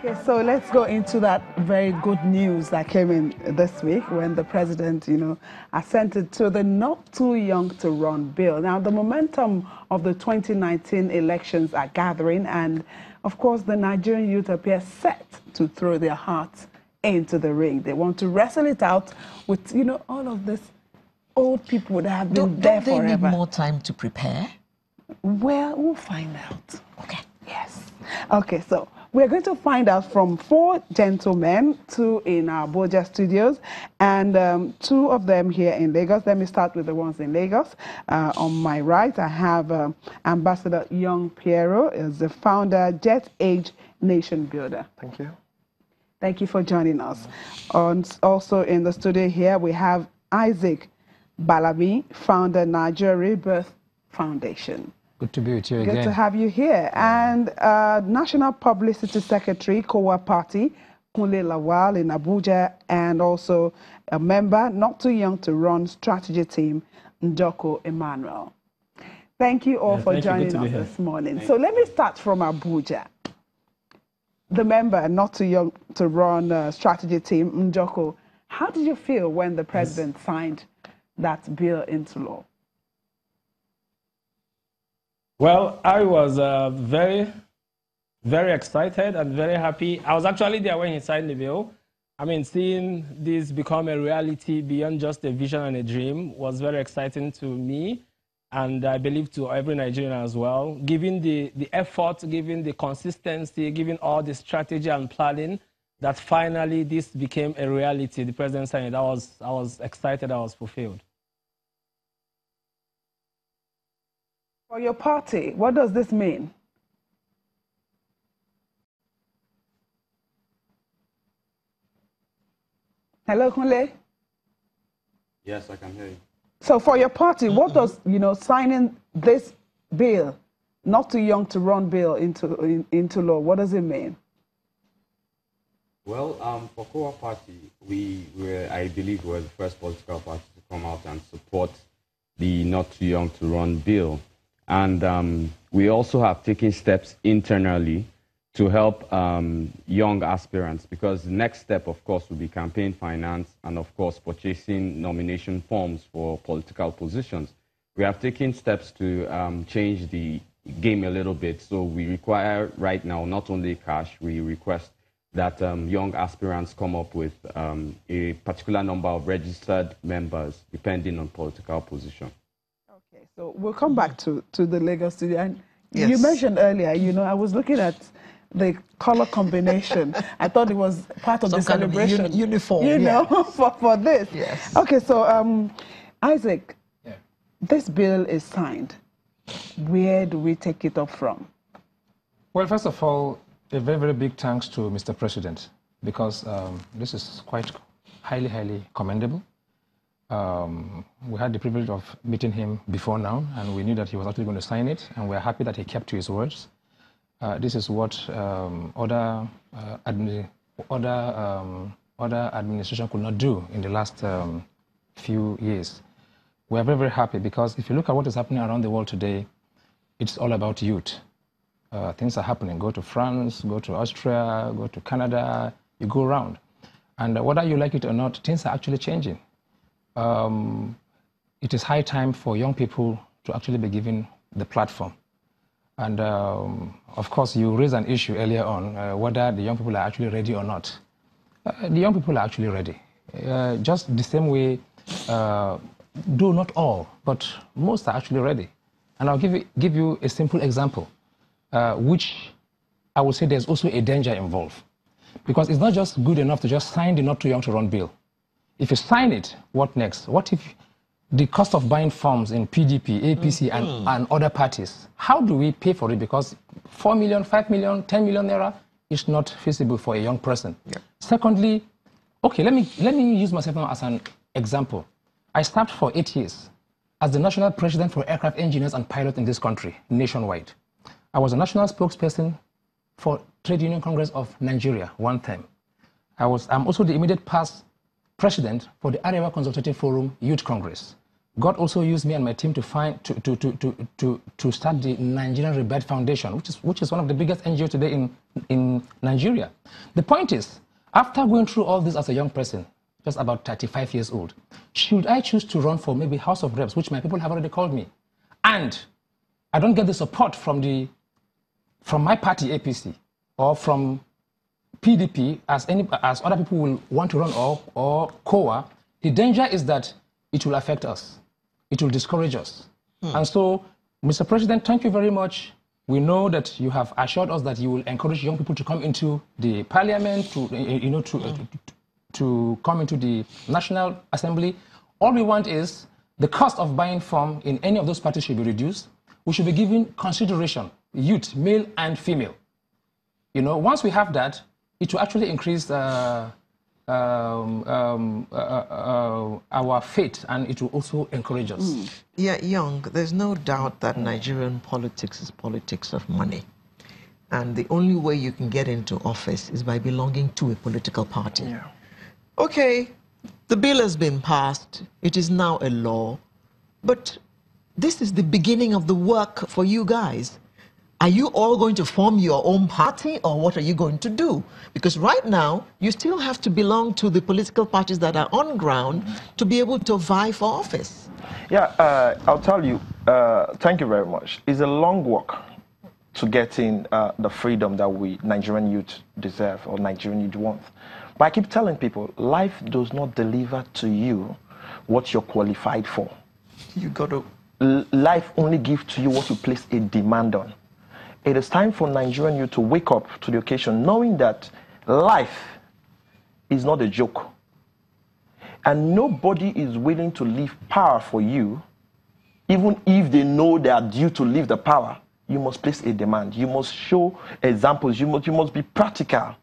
Okay, so let's go into that very good news that came in this week when the president, assented to the not too young to run bill. Now, the momentum of the 2019 elections are gathering, and of course, the Nigerian youth appear set to throw their hearts into the ring. They want to wrestle it out with, all of this old people that have been there forever. Don't they need more time to prepare? Well, we'll find out. Okay. Yes. Okay, so we're going to find out from 4 gentlemen, 2 in our Abuja studios, and 2 of them here in Lagos. Let me start with the ones in Lagos. On my right, I have Ambassador Young Piero, is the founder, Jet Age Nation Builder. Thank you. Thank you for joining us. Also in the studio here, we have Isaac Balami, founder, Nigeria Rebirth Foundation. Good to be with you again. Good to have you here. And National Publicity Secretary, Kowa Party, Kunle Lawal in Abuja, and also a member, not too young to run, strategy team, Njoko Emmanuel. Thank you all for joining us this morning. So let me start from Abuja. The member, not too young to run, strategy team, Njoko, how did you feel when the president signed that bill into law? Well, I was very, very excited and very happy. I was actually there when he signed the bill. I mean, seeing this become a reality beyond just a vision and a dream was very exciting to me, and I believe to every Nigerian as well. Given the effort, given the consistency, given all the strategy and planning, that finally this became a reality. The president signed it. I was excited. I was fulfilled. For your party, what does this mean? Hello, Kunle? Yes, I can hear you. So for your party, what does, signing this bill, not too young to run bill into law, what does it mean? Well, for Kowa Party, I believe we're the first political party to come out and support the not too young to run bill. And we also have taken steps internally to help young aspirants, because the next step, of course, will be campaign finance and, of course, purchasing nomination forms for political positions. We have taken steps to change the game a little bit. So we require right now not only cash, we request that young aspirants come up with a particular number of registered members depending on political position. So we'll come back to the Lagos studio. And yes. You mentioned earlier, I was looking at the color combination. I thought it was part of the celebration. Kind of uniform, for this. Yes. Okay, so Isaac, this bill is signed. Where do we take it up from? Well, first of all, a very, very big thanks to Mr. President, because this is quite highly, highly commendable. We had the privilege of meeting him before now, and we knew that he was actually going to sign it, and we're happy that he kept to his words. This is what other administration could not do in the last few years. We're very, very happy, because if you look at what is happening around the world today, it's all about youth. Things are happening. Go to France, go to Austria, go to Canada, you go around. And whether you like it or not, things are actually changing. It is high time for young people to actually be given the platform. And of course, you raised an issue earlier on, whether the young people are actually ready or not. The young people are actually ready. Just the same way, though not all, but most are actually ready. And I'll give you a simple example, which I would say there's also a danger involved. Because it's not just good enough to just sign the not too young to run bill. If you sign it, what next? What if the cost of buying forms in PDP, APC, and other parties, how do we pay for it? Because 4 million, 5 million, 10 million naira is not feasible for a young person. Yeah. Secondly, okay, let me use myself now as an example. I served for 8 years as the national president for aircraft engineers and pilots in this country, nationwide. I was a national spokesperson for Trade Union Congress of Nigeria one time. I'm also the immediate past president for the Arewa Consultative Forum Youth Congress. God also used me and my team to start the Nigerian Rebirth Foundation, which is one of the biggest NGOs today in Nigeria. The point is, after going through all this as a young person, just about 35 years old, should I choose to run for maybe House of Reps, which my people have already called me, and I don't get the support from my party APC or from PDP as other people will want to run or COA, the danger is that it will affect us. It will discourage us. And so, Mr. President, thank you very much. We know that you have assured us that you will encourage young people to come into the parliament, to come into the National Assembly. All we want is the cost of buying form in any of those parties should be reduced. We should be given consideration, youth, male and female. Once we have that, it will actually increase our faith, and it will also encourage us. Yeah, Young, there's no doubt that Nigerian politics is politics of money. And the only way you can get into office is by belonging to a political party. Yeah. Okay, the bill has been passed. It is now a law. But this is the beginning of the work for you guys. Are you all going to form your own party, or what are you going to do? Because right now, you still have to belong to the political parties that are on ground to be able to vie for office. Yeah, I'll tell you, thank you very much. It's a long walk to getting the freedom that we Nigerian youth deserve or Nigerian youth want. But I keep telling people, life does not deliver to you what you're qualified for. You got to... Life only gives to you what you place a demand on. It is time for Nigerian youth to wake up to the occasion, knowing that life is not a joke. And nobody is willing to leave power for you, even if they know they are due to leave the power. You must place a demand. You must show examples. You must be practical.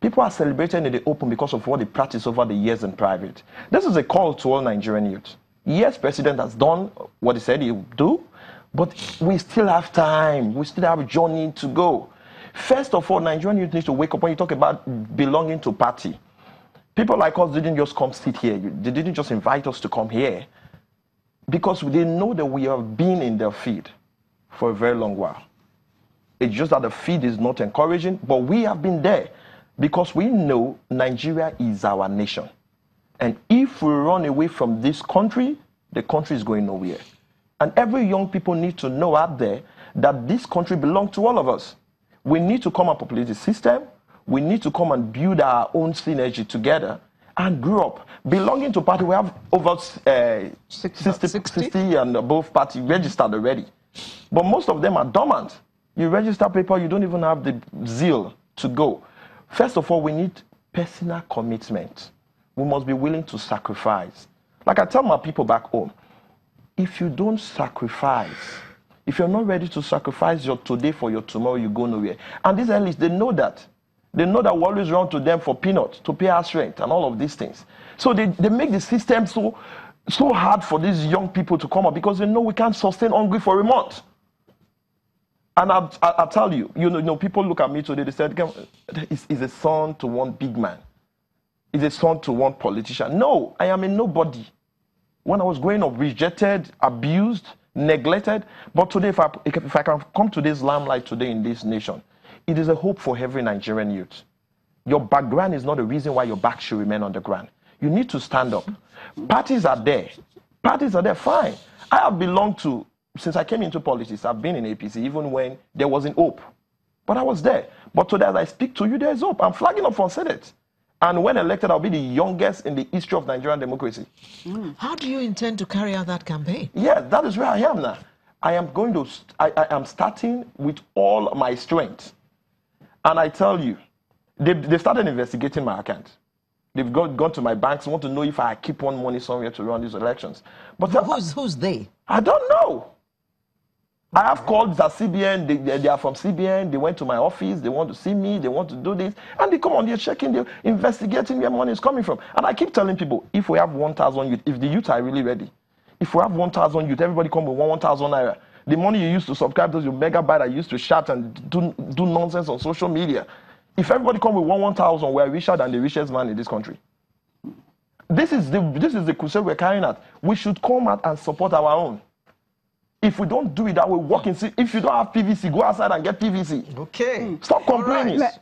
People are celebrating in the open because of what they practice over the years in private. This is a call to all Nigerian youth. Yes, President has done what he said he would do, but we still have time. We still have a journey to go. First of all, Nigerian youth need to wake up. When you talk about belonging to party, people like us didn't just come sit here. They didn't just invite us to come here because they know that we have been in their feed for a very long while. It's just that the feed is not encouraging, but we have been there because we know Nigeria is our nation. And if we run away from this country, the country is going nowhere. And every young people need to know out there that this country belongs to all of us. We need to come and populate the system. We need to come and build our own synergy together and grow up. Belonging to party, we have over 60 and above party registered already. But most of them are dormant. You register people, you don't even have the zeal to go. First of all, we need personal commitment. We must be willing to sacrifice. Like I tell my people back home, if you don't sacrifice, if you're not ready to sacrifice your today for your tomorrow, you go nowhere. And these elites, they know that. They know that we always run to them for peanuts, to pay us rent and all of these things. So they make the system so hard for these young people to come up because they know we can't sustain hungry for a month. And I'll tell you, people look at me today, they said, is a son to one big man. Is a son to one politician. No, I am a nobody. When I was growing up, rejected, abused, neglected. But today, if I can come to this limelight today in this nation, it is a hope for every Nigerian youth. Your background is not the reason why your back should remain on the ground. You need to stand up. Parties are there. Parties are there, fine. I have belonged to, since I came into politics, I've been in APC, even when there wasn't hope. But I was there. But today, as I speak to you, there is hope. I'm flagging up for Senate. And when elected, I'll be the youngest in the history of Nigerian democracy. How do you intend to carry out that campaign? Yeah, that is where I am now. I am starting with all my strength. And I tell you, they started investigating my account. They've gone to my banks, want to know if I keep on money somewhere to run these elections. But who's they? I don't know. I have called the CBN, they are from CBN, they went to my office, they want to see me, they want to do this, and they come on, they're checking, they're investigating where money is coming from. And I keep telling people, if we have 1,000 youth, if the youth are really ready, if we have 1,000 youth, everybody come with 1,000 naira. The money you used to subscribe to your megabyte that you used to shout and do nonsense on social media. If everybody come with 1,000, we're richer than the richest man in this country. This is the crusade we're carrying out. We should come out and support our own. If we don't do it that way, if you don't have PVC, go outside and get PVC. Okay. Stop complaining. Right.